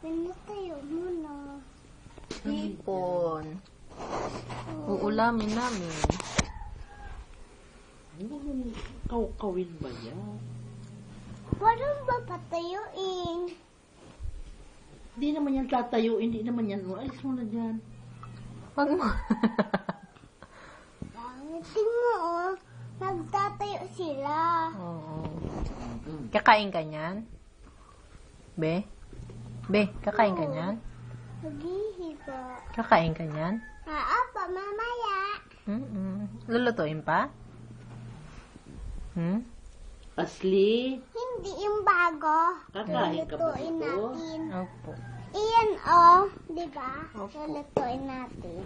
Pinatayo mo na. Hipon. Uulamin namin. Kawin ba yan? Parang ba patayuin? Hindi naman yan tatayo, hindi naman yan. Alis mo na dyan. Wag mo. Tingnan mo, oh. Nagtatayo sila. Oo. Kakain ka niyan? Be? Be, kakain ka niyan? Naghihiba. Kakain ka niyan? Pa, mamaya. Lulutuin pa? Asli, Hindi yung bago. kakain ka ba Lulutuin ito? natin. Opo. Iyan, oh. Diba? Opo. Lulutuin natin.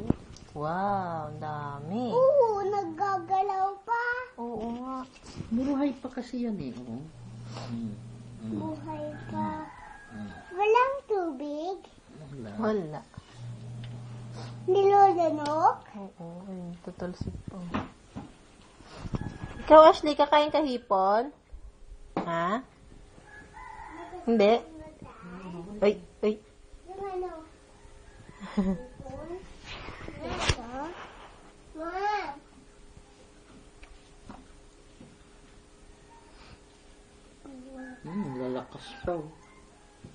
Wow, dami. Oo, naggagalaw pa. Oo nga. Buruhay pa kasi yan eh. Oh. Buhay pa. Walang tubig. Wala. Nilulunok. Oo, ayun, tutulsik po. Ikaw, Ashley, kakain ka hipon? Ha? Hindi? Ay, ay. Yung ano? Ito? Ma! Lalakas pa. Oh.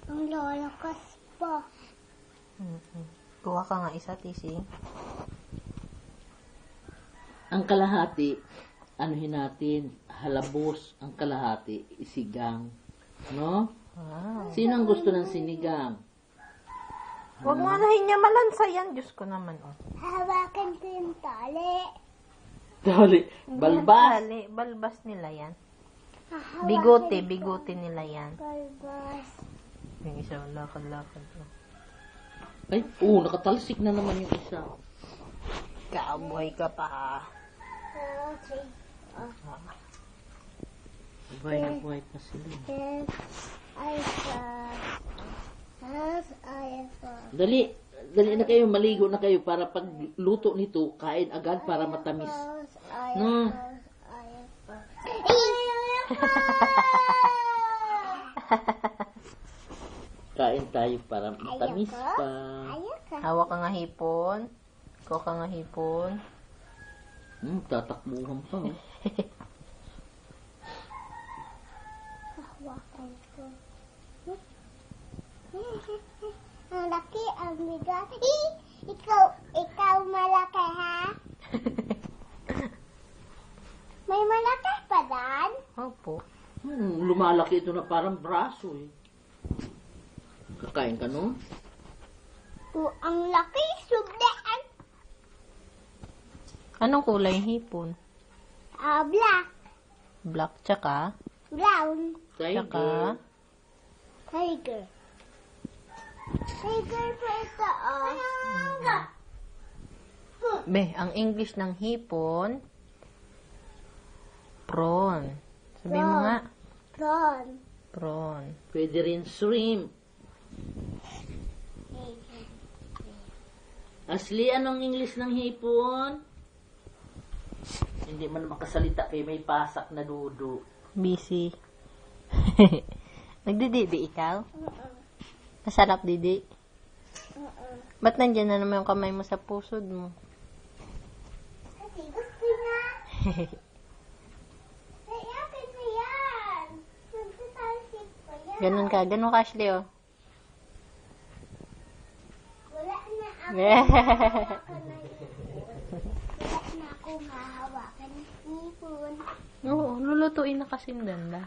Ang lalakas pa. Kuha ka nga isa, Tising. Ang kalahati, anuhin natin, halabos. Ang kalahati, isigang. No? Wow. Sino ang gusto ng sinigang? Huwag mo anahin niya malansa yan. Diyos ko naman, oh. Hawakan ko yung tali. Dali, balbas. Dali, balbas nila yan. Hahawakan Bigote, ko. bigote nila yan. Balbas. Yung isa, lakad-lakad. Oh. Ay, nakatalsik na naman yung isa. Cowboy ka pa. 2, 3. Buhay na buhay pa sila. Yes, I saw. Yes, I saw. Dali na kayo, maligo na kayo para pag luto nito, kain agad para matamis. No. Kain tayo para matamis pa. Hawak ka nga hipon. Ikaw ka nga hipon. Tatakbuhan pa. Oh. Hawakan ko. Ang laki, ang bigat. Ikaw malaki, ha? May malaki pa dan? Opo. Lumalaki ito na parang braso eh. Kakain ka no? Ang laki, sugdaan. Anong kulay hipon? Black, Black tsaka? brown, Tsaka? tiger. Tiger pa ito, oh. Be, ang English ng hipon, prawn. Sabi mo nga, Prawn. prawn. Pwede rin shrimp. Asli, anong English ng hipon? Hindi man makasalita kay may pasak na dudo. Busy. Nagdididi ikaw? Masarap didi. Ba't nandyan na naman yung kamay mo sa pusod mo? Kasi gusto niya. Ay, akin na yan. Magsasalsik pa yan. Ganun ka, Ashley, oh. Wala na ako. Yeah. Wala na akong hahawakan ng hipon. Oo, lulutuin na kasi ganda.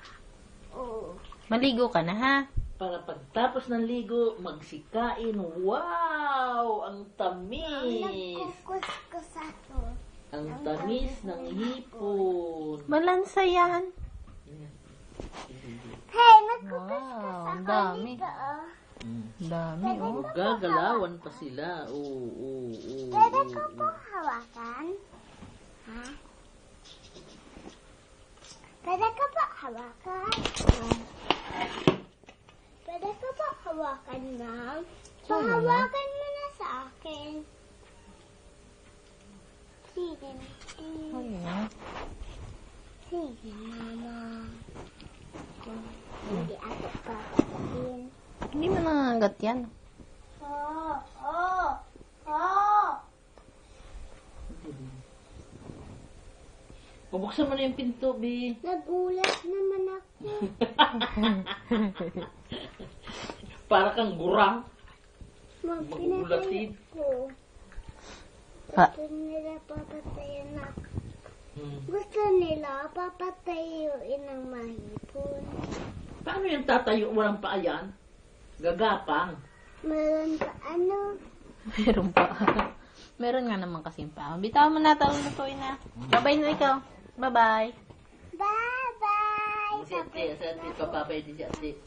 Oo. Maligo ka na, ha? Para pagtapos ng ligo, magsikain. Wow! Ang tamis! Nagkukuskus ako. Ang tamis ng hipon. Malansa yan. Hey, nagkukuskus Wow, ako. ang dami. Dito, oh. Dami, oh. Gagalawan pa sila. Oo. Pwede ko po hawakan? Ha? Pwede ko po hawakan? Pwede ko po hawakan, Ma'am? Pahawakan mo na sa akin. Sige. Ayan. Sige, Mama. Hindi ako papasin. Hindi mo nangangagat yan. Pabuksan mo na yung pinto, Bi. Nagulat naman ako. Para kang gurang. Pinatay ko. Ah. Gusto nila papatayin na. Hmm. Gusto nila papatayuin ng mahipon. Paano yung tatayo? Walang paa yan? Gagapang. Meron pa ano? Meron pa. Meron nga naman kasing pa. Bitaw mo na, talong lutuin na. Bye-bye na ikaw. Bye-bye. Bye-bye! Si ate, papabay din si ate.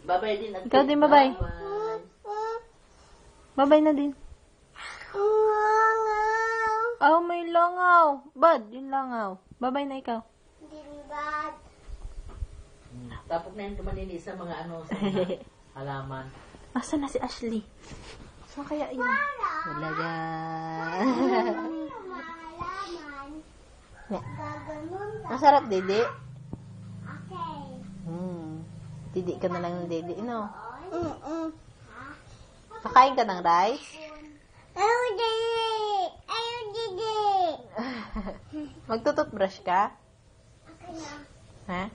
Babay din ate. Ikaw din, bye-bye. Bye-bye na din. Oh, may langaw. Bad, yung langaw. Bye-bye na ikaw. Dimbad. Tapos na yung tumaninis sa mga ano, sa mga halaman. Asa na si Ashley? Saan kaya yun? Walaga. Malaman. Yeah. Gaganon ka. Masarap, Didi. Okay. Didi ka na lang ng Didi, no? Mm-mm. Kakain ka ng rice? Ayaw, Didi! Ayaw, Didi! Magtututbrush ka? Okay na. Ha?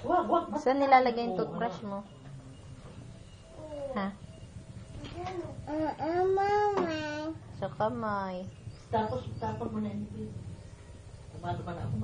Wag. Saan nilalagay yung toothbrush mo? Ha? Mama. Sa kamay. Tapos mo na yung Bi. Tumato man ako,